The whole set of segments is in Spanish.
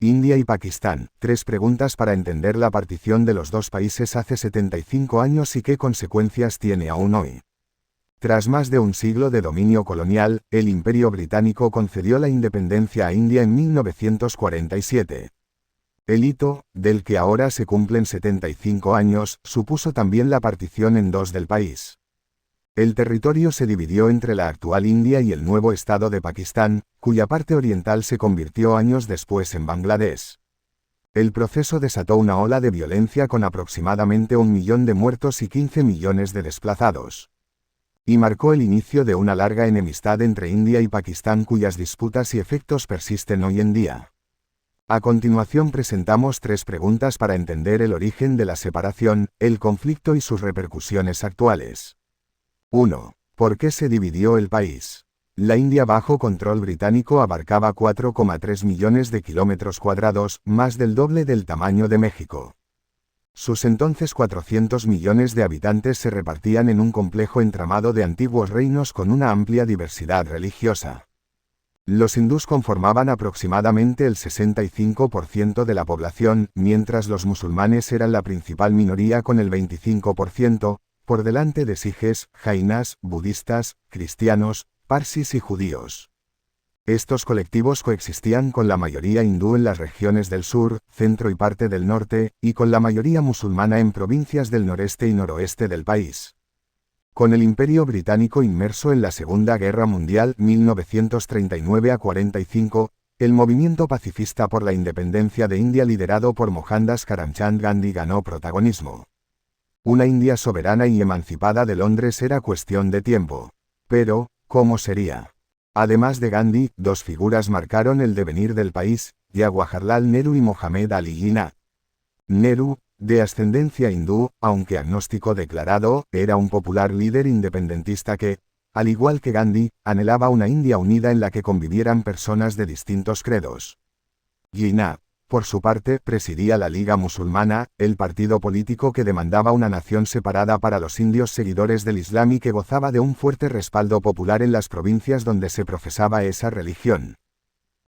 India y Pakistán. 3 preguntas para entender la partición de los dos países hace 75 años y qué consecuencias tiene aún hoy. Tras más de un siglo de dominio colonial, el Imperio Británico concedió la independencia a India en 1947. El hito, del que ahora se cumplen 75 años, supuso también la partición en dos del país. El territorio se dividió entre la actual India y el nuevo estado de Pakistán, cuya parte oriental se convirtió años después en Bangladesh. El proceso desató una ola de violencia con aproximadamente 1 millón de muertos y 15 millones de desplazados. Y marcó el inicio de una larga enemistad entre India y Pakistán cuyas disputas y efectos persisten hoy en día. A continuación presentamos 3 preguntas para entender el origen de la separación, el conflicto y sus repercusiones actuales. 1. ¿Por qué se dividió el país? La India bajo control británico abarcaba 4,3 millones de kilómetros cuadrados, más del doble del tamaño de México. Sus entonces 400 millones de habitantes se repartían en un complejo entramado de antiguos reinos con una amplia diversidad religiosa. Los hindús conformaban aproximadamente el 65% de la población, mientras los musulmanes eran la principal minoría con el 25%, por delante de sijes, jainas, budistas, cristianos, parsis y judíos. Estos colectivos coexistían con la mayoría hindú en las regiones del sur, centro y parte del norte, y con la mayoría musulmana en provincias del noreste y noroeste del país. Con el Imperio Británico inmerso en la Segunda Guerra Mundial 1939 a 45, el movimiento pacifista por la independencia de India liderado por Mohandas Karamchand Gandhi ganó protagonismo. Una India soberana y emancipada de Londres era cuestión de tiempo. Pero, ¿cómo sería? Además de Gandhi, 2 figuras marcaron el devenir del país, Jawaharlal Nehru y Mohamed Ali Jinnah. Nehru, de ascendencia hindú, aunque agnóstico declarado, era un popular líder independentista que, al igual que Gandhi, anhelaba una India unida en la que convivieran personas de distintos credos. Jinnah, por su parte, presidía la Liga Musulmana, el partido político que demandaba una nación separada para los indios seguidores del Islam y que gozaba de un fuerte respaldo popular en las provincias donde se profesaba esa religión.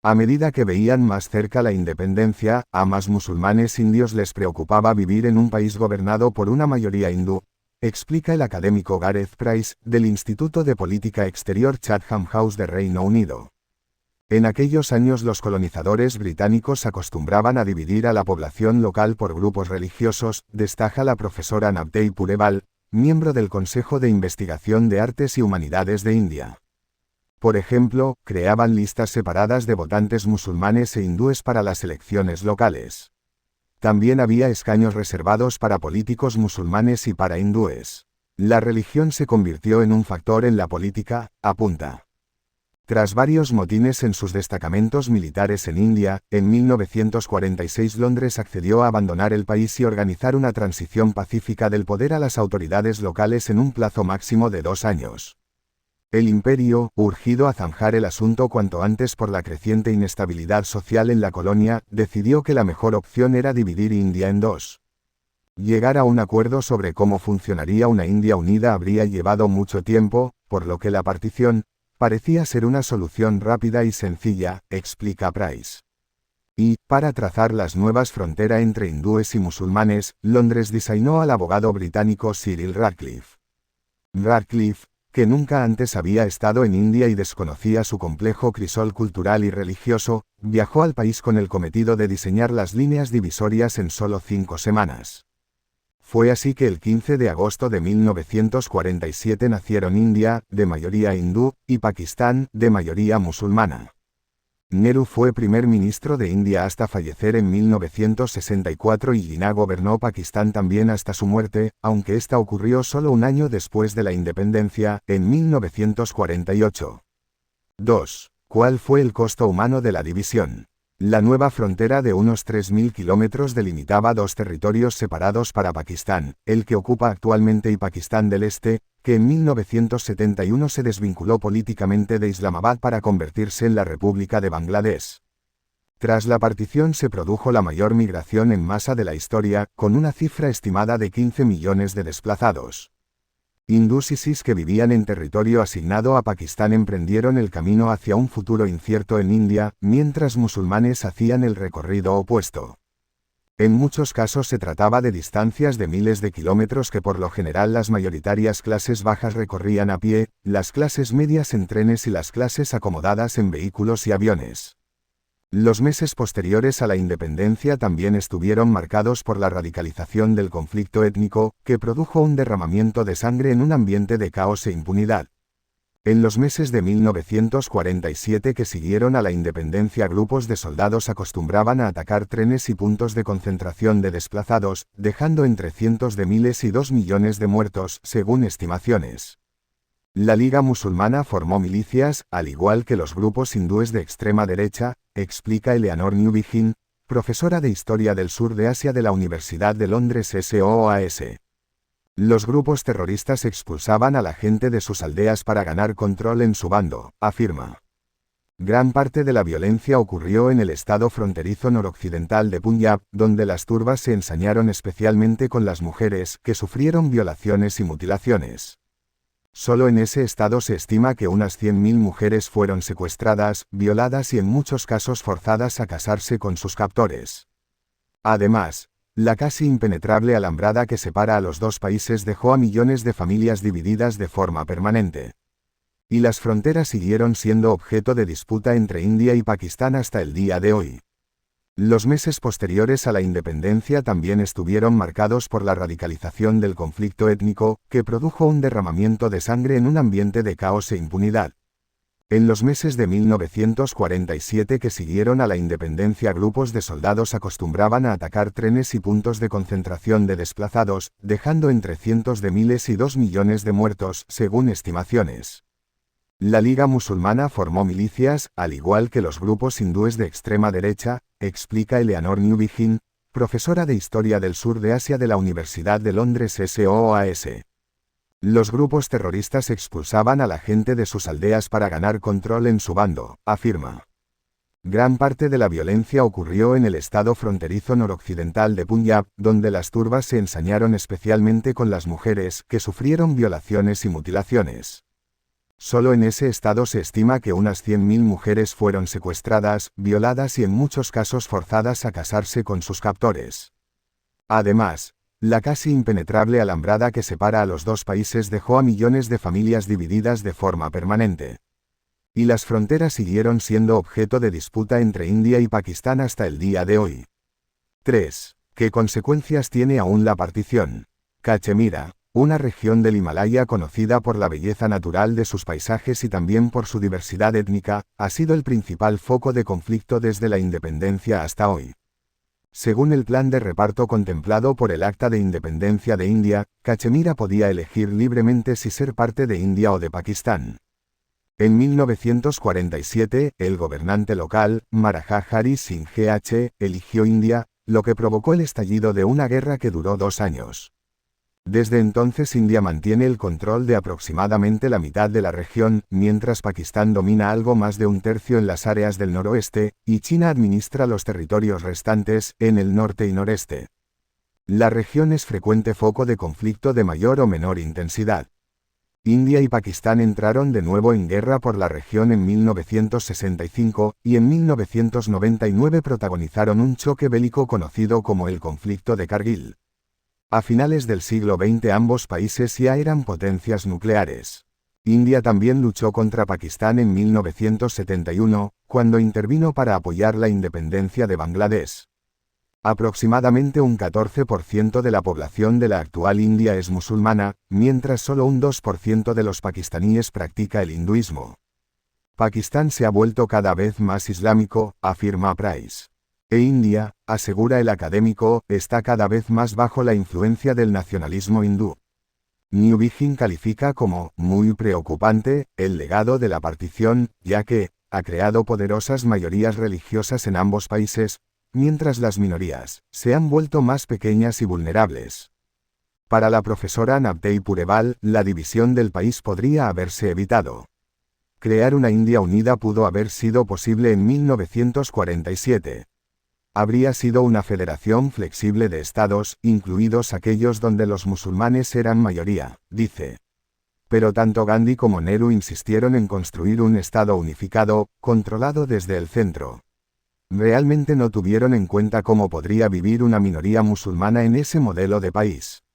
A medida que veían más cerca la independencia, a más musulmanes indios les preocupaba vivir en un país gobernado por una mayoría hindú, explica el académico Gareth Price, del Instituto de Política Exterior Chatham House de Reino Unido. En aquellos años los colonizadores británicos acostumbraban a dividir a la población local por grupos religiosos, destaca la profesora Navtei Pureval, miembro del Consejo de Investigación de Artes y Humanidades de India. Por ejemplo, creaban listas separadas de votantes musulmanes e hindúes para las elecciones locales. También había escaños reservados para políticos musulmanes y para hindúes. La religión se convirtió en un factor en la política, apunta. Tras varios motines en sus destacamentos militares en India, en 1946 Londres accedió a abandonar el país y organizar una transición pacífica del poder a las autoridades locales en un plazo máximo de 2 años. El imperio, urgido a zanjar el asunto cuanto antes por la creciente inestabilidad social en la colonia, decidió que la mejor opción era dividir India en 2. Llegar a un acuerdo sobre cómo funcionaría una India unida habría llevado mucho tiempo, por lo que la partición parecía ser una solución rápida y sencilla, explica Price. Y, para trazar las nuevas fronteras entre hindúes y musulmanes, Londres designó al abogado británico Cyril Radcliffe. Radcliffe, que nunca antes había estado en India y desconocía su complejo crisol cultural y religioso, viajó al país con el cometido de diseñar las líneas divisorias en solo 5 semanas. Fue así que el 15 de agosto de 1947 nacieron India, de mayoría hindú, y Pakistán, de mayoría musulmana. Nehru fue primer ministro de India hasta fallecer en 1964 y Jinnah gobernó Pakistán también hasta su muerte, aunque esta ocurrió solo un año después de la independencia, en 1948. 2. ¿Cuál fue el costo humano de la división? La nueva frontera de unos 3.000 kilómetros delimitaba 2 territorios separados para Pakistán, el que ocupa actualmente y Pakistán del Este, que en 1971 se desvinculó políticamente de Islamabad para convertirse en la República de Bangladesh. Tras la partición se produjo la mayor migración en masa de la historia, con una cifra estimada de 15 millones de desplazados. Hindús y sijs que vivían en territorio asignado a Pakistán emprendieron el camino hacia un futuro incierto en India, mientras musulmanes hacían el recorrido opuesto. En muchos casos se trataba de distancias de miles de kilómetros que por lo general las mayoritarias clases bajas recorrían a pie, las clases medias en trenes y las clases acomodadas en vehículos y aviones. Los meses posteriores a la independencia también estuvieron marcados por la radicalización del conflicto étnico, que produjo un derramamiento de sangre en un ambiente de caos e impunidad. En los meses de 1947 que siguieron a la independencia, grupos de soldados acostumbraban a atacar trenes y puntos de concentración de desplazados, dejando entre cientos de miles y 2 millones de muertos, según estimaciones. La Liga Musulmana formó milicias, al igual que los grupos hindúes de extrema derecha, explica Eleanor Newbigin, profesora de Historia del Sur de Asia de la Universidad de Londres SOAS. Los grupos terroristas expulsaban a la gente de sus aldeas para ganar control en su bando, afirma. Gran parte de la violencia ocurrió en el estado fronterizo noroccidental de Punjab, donde las turbas se ensañaron especialmente con las mujeres, que sufrieron violaciones y mutilaciones. Solo en ese estado se estima que unas 100.000 mujeres fueron secuestradas, violadas y en muchos casos forzadas a casarse con sus captores. Además, la casi impenetrable alambrada que separa a los dos países dejó a millones de familias divididas de forma permanente. Y las fronteras siguieron siendo objeto de disputa entre India y Pakistán hasta el día de hoy. Los meses posteriores a la independencia también estuvieron marcados por la radicalización del conflicto étnico, que produjo un derramamiento de sangre en un ambiente de caos e impunidad. En los meses de 1947 que siguieron a la independencia, grupos de soldados acostumbraban a atacar trenes y puntos de concentración de desplazados, dejando entre cientos de miles y 2 millones de muertos, según estimaciones. La Liga Musulmana formó milicias, al igual que los grupos hindúes de extrema derecha, explica Eleanor Newbigin, profesora de Historia del Sur de Asia de la Universidad de Londres SOAS. Los grupos terroristas expulsaban a la gente de sus aldeas para ganar control en su bando, afirma. Gran parte de la violencia ocurrió en el estado fronterizo noroccidental de Punjab, donde las turbas se ensañaron especialmente con las mujeres, que sufrieron violaciones y mutilaciones. Solo en ese estado se estima que unas 100.000 mujeres fueron secuestradas, violadas y en muchos casos forzadas a casarse con sus captores. Además, la casi impenetrable alambrada que separa a los dos países dejó a millones de familias divididas de forma permanente. Y las fronteras siguieron siendo objeto de disputa entre India y Pakistán hasta el día de hoy. 3. ¿Qué consecuencias tiene aún la partición? Cachemira, una región del Himalaya conocida por la belleza natural de sus paisajes y también por su diversidad étnica, ha sido el principal foco de conflicto desde la independencia hasta hoy. Según el plan de reparto contemplado por el Acta de Independencia de India, Cachemira podía elegir libremente si ser parte de India o de Pakistán. En 1947, el gobernante local, Maharaja Hari Singh G.H., eligió India, lo que provocó el estallido de una guerra que duró 2 años. Desde entonces India mantiene el control de aproximadamente la mitad de la región, mientras Pakistán domina algo más de un tercio en las áreas del noroeste, y China administra los territorios restantes, en el norte y noreste. La región es frecuente foco de conflicto de mayor o menor intensidad. India y Pakistán entraron de nuevo en guerra por la región en 1965, y en 1999 protagonizaron un choque bélico conocido como el conflicto de Kargil. A finales del siglo XX ambos países ya eran potencias nucleares. India también luchó contra Pakistán en 1971, cuando intervino para apoyar la independencia de Bangladesh. Aproximadamente un 14% de la población de la actual India es musulmana, mientras solo un 2% de los pakistaníes practica el hinduismo. Pakistán se ha vuelto cada vez más islámico, afirma Price. E India, asegura el académico, está cada vez más bajo la influencia del nacionalismo hindú. Newbigin califica como muy preocupante el legado de la partición, ya que ha creado poderosas mayorías religiosas en ambos países, mientras las minorías se han vuelto más pequeñas y vulnerables. Para la profesora Nabtei Pureval, la división del país podría haberse evitado. Crear una India unida pudo haber sido posible en 1947. Habría sido una federación flexible de estados, incluidos aquellos donde los musulmanes eran mayoría, dice. Pero tanto Gandhi como Nehru insistieron en construir un Estado unificado, controlado desde el centro. Realmente no tuvieron en cuenta cómo podría vivir una minoría musulmana en ese modelo de país.